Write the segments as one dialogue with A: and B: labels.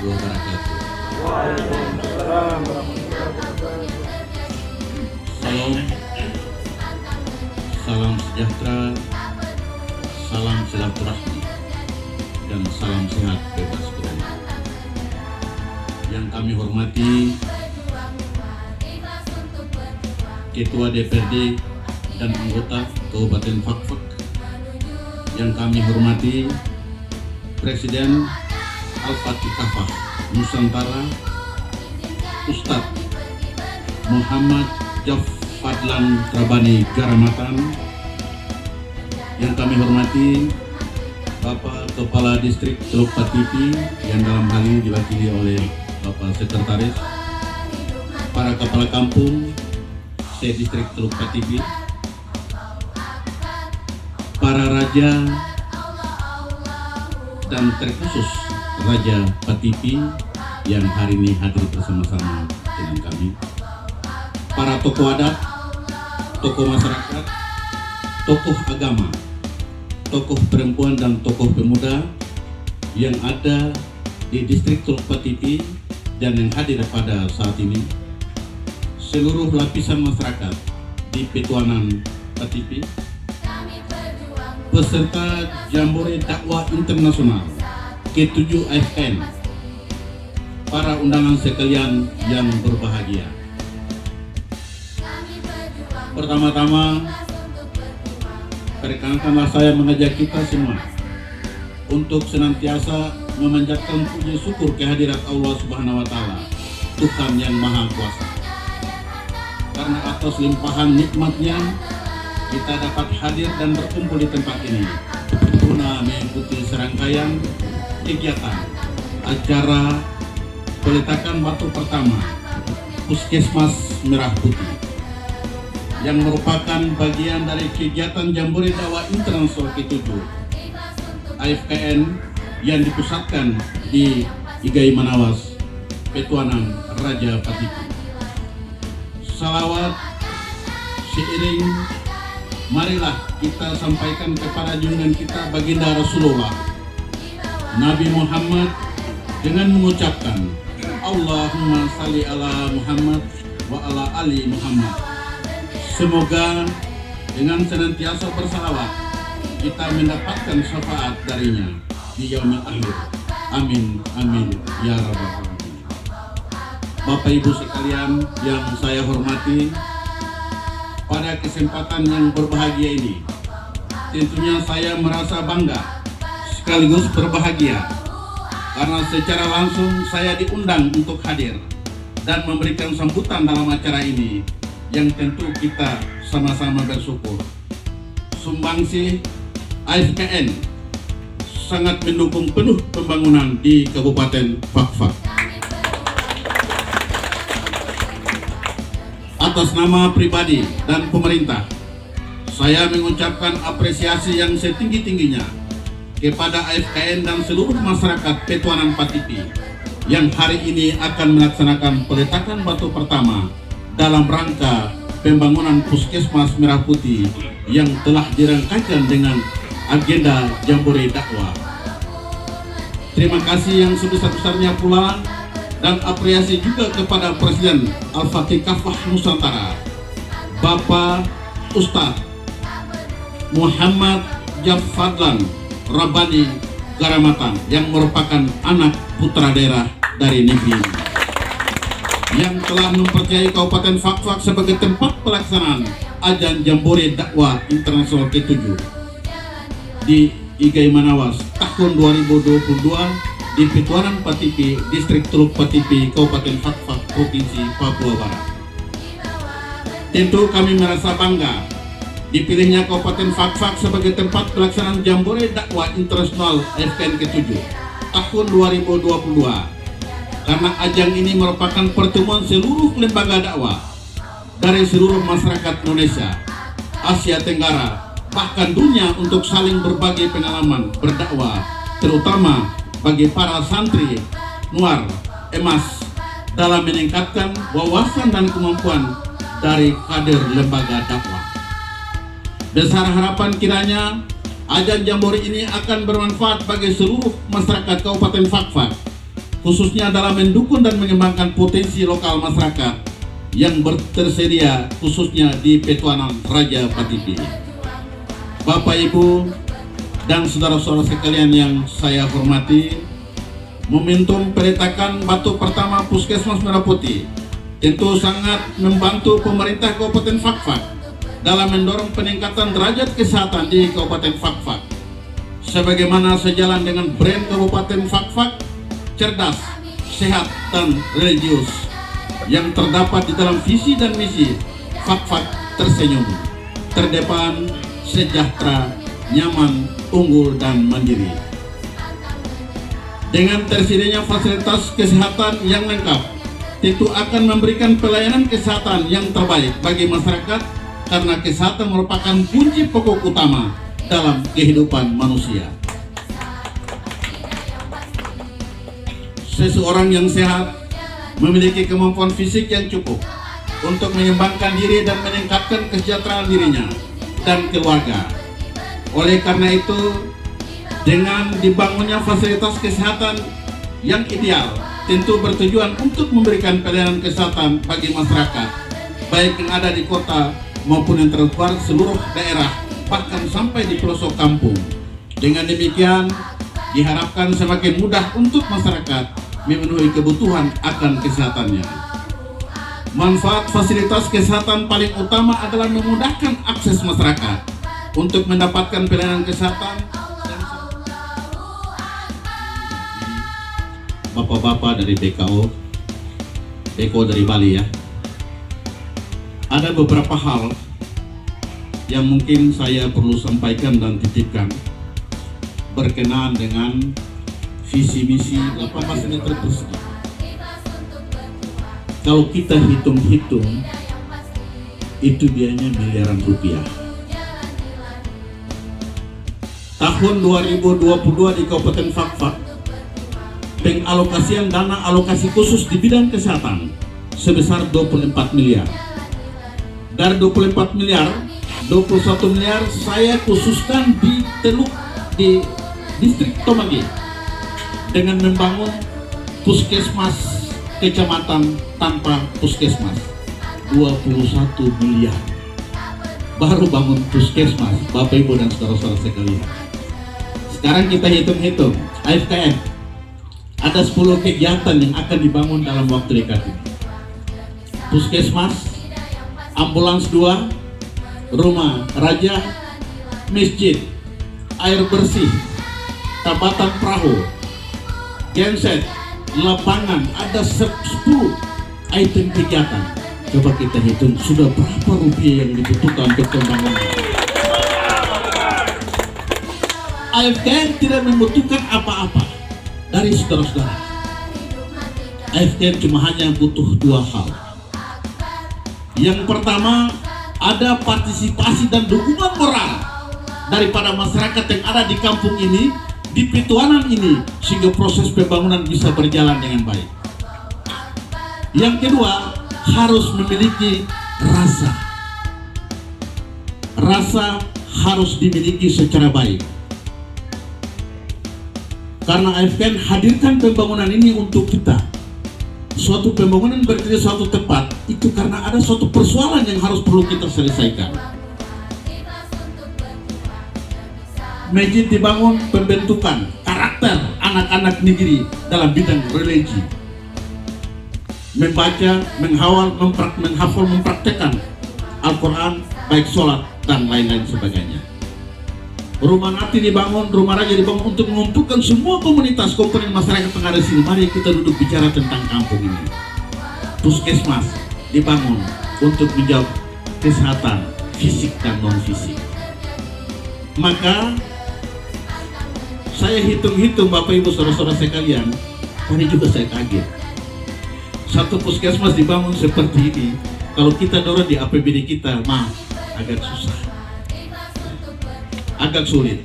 A: wabarakatuh.
B: Waalaikumsalam warahmatullahi wabarakatuh.
A: Salam sejahtera, salam silaturahmi, dan salam sehat bebas corona. Yang kami hormati Ketua DPRD dan anggota Kabupaten Fakfak, yang kami hormati Presiden Al-Fatih Kafah Nusantara Ustadz Muhammad Fadlan Rabani Garamatan, yang kami hormati Bapak Kepala Distrik Teluk Patipi yang dalam hal ini diwakili oleh Bapak Sekretaris, para Kepala Kampung Distrik Teluk Patipi, para Raja dan terkhusus Raja Patipi yang hari ini hadir bersama-sama dengan kami, para tokoh adat, tokoh masyarakat, tokoh agama, tokoh perempuan dan tokoh pemuda yang ada di distrik Teluk Patipi dan yang hadir pada saat ini, seluruh lapisan masyarakat di Petuanan Patipi, peserta Jambore Dakwah Internasional ke-7 AFN, para undangan sekalian yang berbahagia. Pertama-tama, perkenankanlah saya mengajak kita semua untuk senantiasa memanjatkan puji syukur kehadirat Allah Subhanahu wa Ta'ala, Tuhan yang Maha Kuasa. Karena atas limpahan nikmatnya kita dapat hadir dan berkumpul di tempat ini guna mengikuti serangkaian kegiatan acara peletakan batu pertama Puskesmas Merah Putih, yang merupakan bagian dari kegiatan Jambore Dakwah Internasional ke-7 AFKN yang dipusatkan di Igai Manawas, Petuanan Raja Patipi. Salawat seiring, marilah kita sampaikan kepada junjungan kita baginda Rasulullah Nabi Muhammad dengan mengucapkan Allahumma salli ala Muhammad wa ala ali Muhammad. Semoga dengan senantiasa bersalawat kita mendapatkan syafaat darinya di yaumil akhir. Amin, amin, ya rabbal alamin. Bapak Ibu sekalian yang saya hormati, pada kesempatan yang berbahagia ini tentunya saya merasa bangga sekaligus berbahagia karena secara langsung saya diundang untuk hadir dan memberikan sambutan dalam acara ini, yang tentu kita sama-sama bersyukur. Sumbangsih AFKN sangat mendukung penuh pembangunan di Kabupaten Fakfak. Atas nama pribadi dan pemerintah, saya mengucapkan apresiasi yang setinggi-tingginya kepada AFKN dan seluruh masyarakat Petuanan Patipi yang hari ini akan melaksanakan peletakan batu pertama dalam rangka pembangunan Puskesmas Merah Putih yang telah dirangkaikan dengan agenda Jambore Dakwah. Terima kasih yang sebesar-besarnya pula dan apresiasi juga kepada Presiden Al-Fatih Kafah Nusantara, Bapak Ustadz Muhammad Fadlan Rabani Garamatan, yang merupakan anak putra daerah dari negeri ini, yang telah mempercayai Kabupaten Fakfak sebagai tempat pelaksanaan ajang Jambore Dakwah Internasional ke-7 di Igai Manawas tahun 2022 di Petuanan Patipi, Distrik Teluk Patipi, Kabupaten Fakfak, Provinsi Papua Barat. Tentu kami merasa bangga dipilihnya Kabupaten Fakfak sebagai tempat pelaksanaan Jambore Dakwah Internasional AFKN ke-7 tahun 2022. Karena ajang ini merupakan pertemuan seluruh lembaga dakwah dari seluruh masyarakat Indonesia, Asia Tenggara, bahkan dunia untuk saling berbagi pengalaman berdakwah, terutama bagi para santri Nuar Emas dalam meningkatkan wawasan dan kemampuan dari kader lembaga dakwah. Besar harapan kiranya ajang Jambore ini akan bermanfaat bagi seluruh masyarakat Kabupaten Fakfak khususnya dalam mendukung dan mengembangkan potensi lokal masyarakat yang tersedia khususnya di Petuanan Raja Patipi. Bapak, Ibu, dan saudara-saudara sekalian yang saya hormati, momentum peletakan batu pertama Puskesmas Merah Putih tentu sangat membantu pemerintah Kabupaten Fakfak dalam mendorong peningkatan derajat kesehatan di Kabupaten Fakfak. Sebagaimana sejalan dengan brand Kabupaten Fakfak, cerdas, sehat, dan religius yang terdapat di dalam visi dan misi Fakfak tersenyum, terdepan, sejahtera, nyaman, unggul, dan mandiri. Dengan tersedianya fasilitas kesehatan yang lengkap, tentu akan memberikan pelayanan kesehatan yang terbaik bagi masyarakat karena kesehatan merupakan kunci pokok utama dalam kehidupan manusia. Seseorang yang sehat memiliki kemampuan fisik yang cukup untuk mengembangkan diri dan meningkatkan kesejahteraan dirinya dan keluarga. Oleh karena itu, dengan dibangunnya fasilitas kesehatan yang ideal, tentu bertujuan untuk memberikan pelayanan kesehatan bagi masyarakat, baik yang ada di kota maupun yang tersebar seluruh daerah, bahkan sampai di pelosok kampung. Dengan demikian, diharapkan semakin mudah untuk masyarakat memenuhi kebutuhan akan kesehatannya. Manfaat fasilitas kesehatan paling utama adalah memudahkan akses masyarakat untuk mendapatkan pelayanan kesehatan. Bapak-bapak dari BKO dari Bali ya, ada beberapa hal yang mungkin saya perlu sampaikan dan titipkan berkenaan dengan visi misi 18 meter persegi. Kalau kita hitung-hitung, itu biayanya miliaran rupiah. Tahun 2022 di Kabupaten Fakfak, pengalokasian dana alokasi khusus di bidang kesehatan sebesar 24 miliar. Dari 24 miliar, 21 miliar saya khususkan di Teluk di distrik Tomage dengan membangun puskesmas kecamatan tanpa puskesmas. 21 miliar baru bangun puskesmas, Bapak, Ibu, dan saudara-saudara sekalian. Sekarang kita hitung-hitung AFKM, ada 10 kegiatan yang akan dibangun dalam waktu dekat ini. Puskesmas, ambulans 2, rumah raja, masjid, air bersih, tabatan perahu, genset, lapangan, ada 10 item kegiatan. Coba kita hitung sudah berapa rupiah yang dibutuhkan untuk pembangunan. AFKM tidak membutuhkan apa-apa dari saudara-saudara. AFKM cuma hanya butuh 2 hal. Yang pertama, ada partisipasi dan dukungan moral daripada masyarakat yang ada di kampung ini, di Petuanan ini, sehingga proses pembangunan bisa berjalan dengan baik. Yang kedua, harus memiliki rasa. Rasa harus dimiliki secara baik. Karena AFKM hadirkan pembangunan ini untuk kita. Suatu pembangunan berdiri suatu tempat itu karena ada suatu persoalan yang harus perlu kita selesaikan. Masjid dibangun pembentukan karakter anak-anak negeri dalam bidang religi, membaca, menghafal, mempraktekkan Al-Quran, baik sholat dan lain-lain sebagainya. Rumah Nati dibangun, rumah raja dibangun untuk mengumpulkan semua komunitas komponen masyarakat yang ada di sini. Mari kita duduk bicara tentang kampung ini. Puskesmas dibangun untuk menjawab kesehatan fisik dan non fisik. Maka saya hitung-hitung Bapak, Ibu, saudara-saudara sekalian, tadi juga saya kaget. Satu puskesmas dibangun seperti ini, kalau kita dorong di APBD kita, agak susah, agak sulit.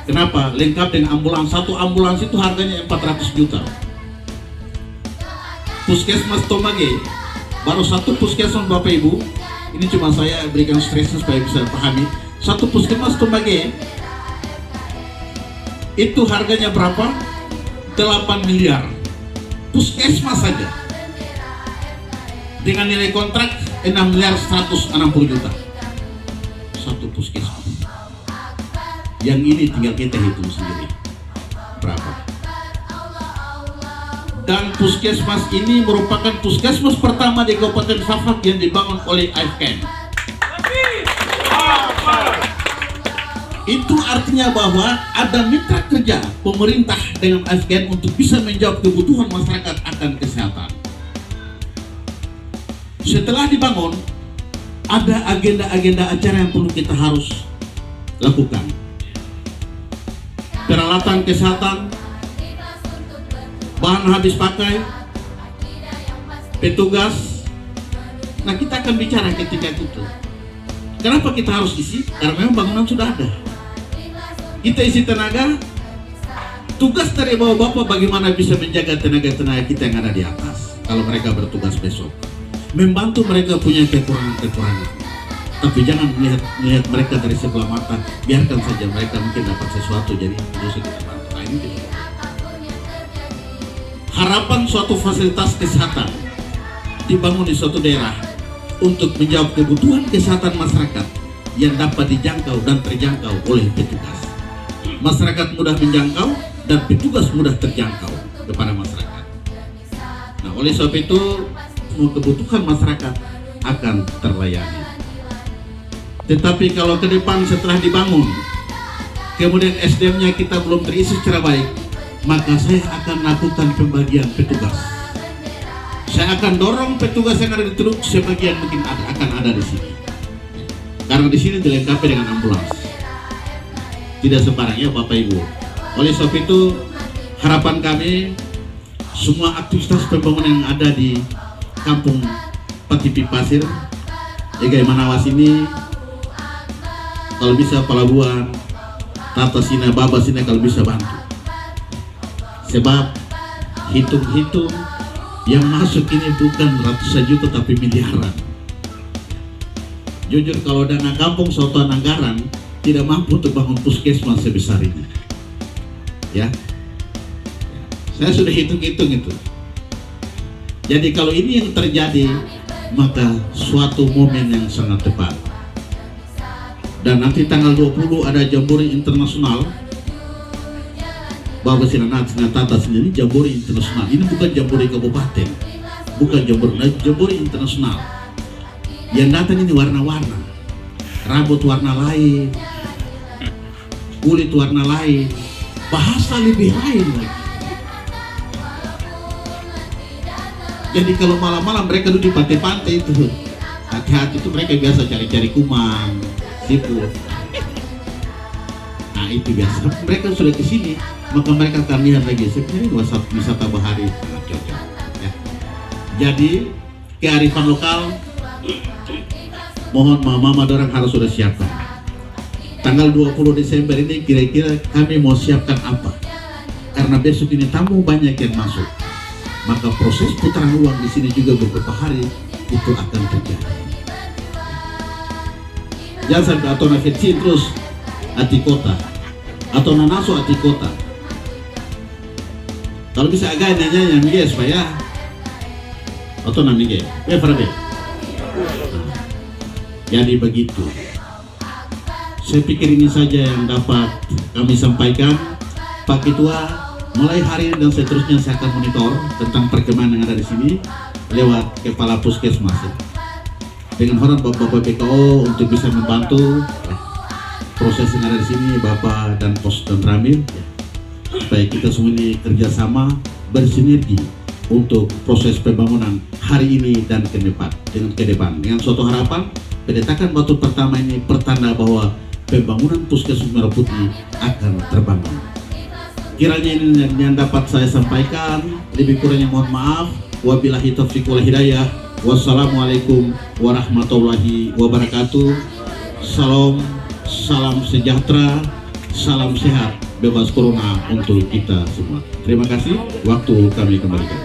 A: Kenapa? Lengkap dengan ambulans. Satu ambulans itu harganya 400 juta. Puskesmas Tomage, baru satu puskesmas Bapak, Ibu, ini cuma saya berikan stress supaya bisa pahami. Satu puskesmas Tomage itu harganya berapa? 8 miliar. Puskesmas saja dengan nilai kontrak 6 miliar 160 juta satu puskesmas. Yang ini tinggal kita hitung sendiri berapa. Dan puskesmas ini merupakan puskesmas pertama di Kabupaten Fak-Fak yang dibangun oleh AFKN. Itu artinya bahwa ada mitra kerja pemerintah dengan AFKN untuk bisa menjawab kebutuhan masyarakat akan kesehatan. Setelah dibangun, ada agenda-agenda acara yang perlu kita harus lakukan. Peralatan kesehatan, bahan habis pakai, petugas. Nah, kita akan bicara ketika itu. Kenapa kita harus isi? Karena memang bangunan sudah ada. Kita isi tenaga. Tugas dari bapak-bapak bagaimana bisa menjaga tenaga-tenaga kita yang ada di atas kalau mereka bertugas besok. Membantu mereka punya kekurangan-kekurangan. Tapi jangan melihat mereka dari sebelah mata. Biarkan saja mereka mungkin dapat sesuatu, jadi harus kita bantu. Nah, ini gitu. Harapan suatu fasilitas kesehatan dibangun di suatu daerah untuk menjawab kebutuhan kesehatan masyarakat yang dapat dijangkau dan terjangkau oleh petugas. Masyarakat mudah menjangkau dan petugas mudah terjangkau kepada masyarakat. Nah, oleh sebab itu semua kebutuhan masyarakat akan terlayani. Tetapi kalau ke depan setelah dibangun, kemudian SDM-nya kita belum terisi secara baik, maka saya akan lakukan pembagian petugas. Saya akan dorong petugas yang ada di Teluk, sebagian mungkin akan ada di sini. Karena di sini dilengkapi dengan ambulans. Tidak sembarangnya Bapak Ibu. Oleh sebab itu, harapan kami semua aktivitas pembangunan yang ada di Kampung Patipi Pasir, Egai Manawas ini, kalau bisa pelabuhan, Tata Sina, Baba Sina kalau bisa bantu. Sebab hitung-hitung yang masuk ini bukan ratusan juta tapi miliaran. Jujur kalau dana kampung satuan anggaran tidak mampu untuk bangun puskesmas sebesar ini. Ya, saya sudah hitung-hitung itu. Jadi kalau ini yang terjadi, maka suatu momen yang sangat tepat. Dan nanti tanggal 20 ada Jambore Internasional. Baba Sina Tata sendiri Jambore Internasional. Ini bukan Jambore Kabupaten, bukan Jambore Internasional. Yang datang ini warna-warna, rambut warna lain, kulit warna lain, bahasa lebih lain lagi. Jadi kalau malam-malam mereka duduk di pantai-pantai itu, hati-hati itu mereka biasa cari-cari kuman, siput. Nah itu biasa. Mereka sudah ke sini, maka mereka akan lihat lagi. Sebenarnya wisata bahari sangat cocok. Ya. Jadi kearifan lokal, mohon mama dorang harus sudah siapkan. Tanggal 20 Desember ini kira-kira kami mau siapkan apa? Karena besok ini tamu banyak yang masuk. Maka proses putaran uang di sini juga beberapa hari itu akan terjadi. Jangan sampai atau nafetsi terus hati kota atau nanaso hati kota. Kalau bisa agak nanya yang mige supaya atau namige, Frabe. Jadi begitu. Saya pikir ini saja yang dapat kami sampaikan. Pak Ketua, mulai hari ini dan seterusnya saya akan monitor tentang perkembangan yang ada di sini lewat Kepala Puskesmas. Dengan hormat Bapak BKO untuk bisa membantu proses yang ada di sini, Bapak dan Pos dan Ramil, supaya kita semua ini kerjasama bersinergi untuk proses pembangunan hari ini dan ke depan. Dengan suatu harapan, peletakan batu pertama ini pertanda bahwa pembangunan Puskesmas Merah Putih akan terbangun. Kiranya ini yang dapat saya sampaikan, lebih kurangnya mohon maaf. Wabillahi taufiq wal hidayah. Wassalamualaikum warahmatullahi wabarakatuh. Salam sejahtera, salam sehat, bebas corona untuk kita semua. Terima kasih. Waktu kami kembalikan.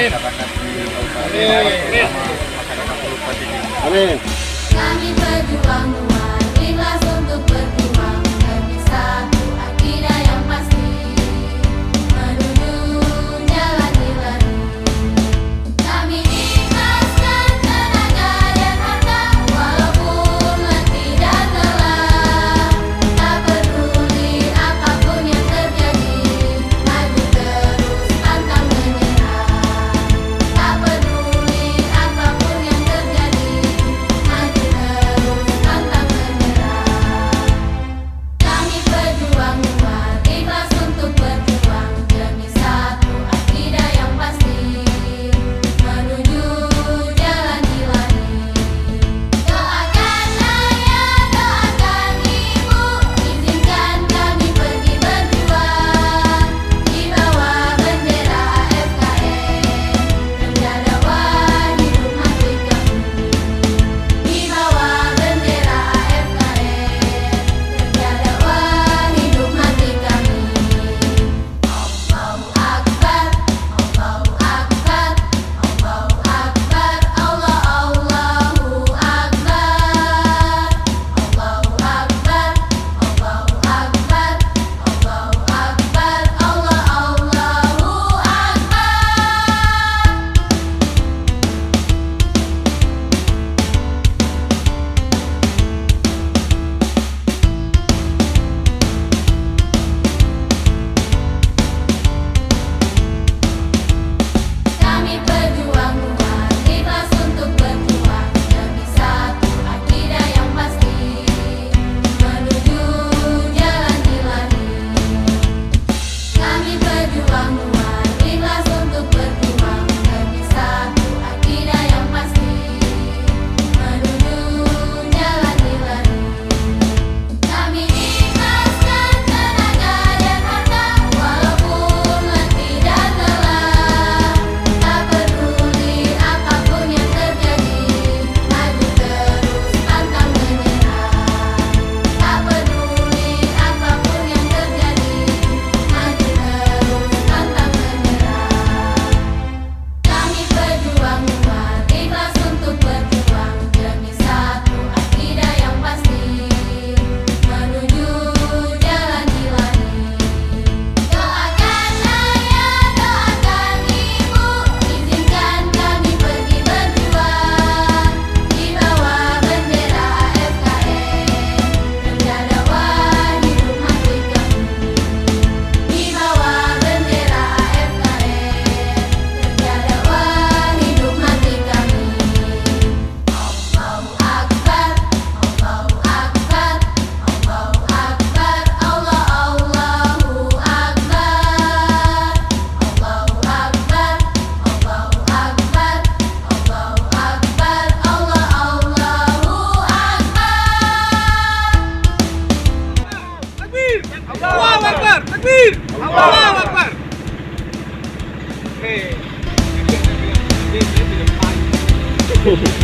B: masyarakat di Kabupaten masyarakat Kabupaten ini.
C: Amin.
D: Kami berjuang kuat, ikhlas untuk berjuang demi satu akidah yang pasti menuju jalan ilahi. Kami ikhlaskan tenaga dan harta walaupun letih dan lelah. Tak peduli apapun yang terjadi, maju terus pantang menyerah. Tak peduli apapun yang terjadi, maju terus pantang menyerah. Kami berjuang kuat, ikhlas untuk berjuang demi satu akidah yang pasti menuju jalan ilahi. Doakan ayah, doakan ibu, izinkan kami pergi berjuang di bawah bendera AFKN. Kerja dakwah hidup mati kami di bawah bendera AFKN. Kerja dakwah hidup mati kami. Allahu Akbar, Allahu Akbar, Allahu Akbar, Allah Allahu Akbar. Allahu Akbar, Allahu Akbar, Allahu Akbar, Allah Allahu Akbar. Kami berjuang kuat, ikhlas untuk berjuang demi satu akidah yang pasti menuju jalan ilahi. Kami berjuang kuat, ikhlas untuk berjuang demi satu akidah yang pasti menuju jalan ilahi. Kami ikhlaskan tenaga dan harta walaupun letih dan lelah. Tak peduli apapun yang terjadi, maju terus pantang menyerah. Tak peduli apapun yang terjadi, maju terus pantang menyerah. Kami berjuang kuat, ikhlas untuk berjuang demi satu akidah yang pasti menuju jalan ilahi. Doakan ayah, doakan ibu, izinkan kami pergi berjuang di bawah bendera AFKN. Kerja dakwah hidup mati kami di bawah bendera AFKN. Kerja dakwah hidup mati kami. Allahu Akbar, Allahu Akbar, Allahu Akbar, Allah Allahu Akbar. Allahu Akbar, Allahu Akbar, Allahu Akbar, Allah Allahu Akbar.
E: Takbir! Allahu Akbar! Takbir! Allahu Akbar! Oke.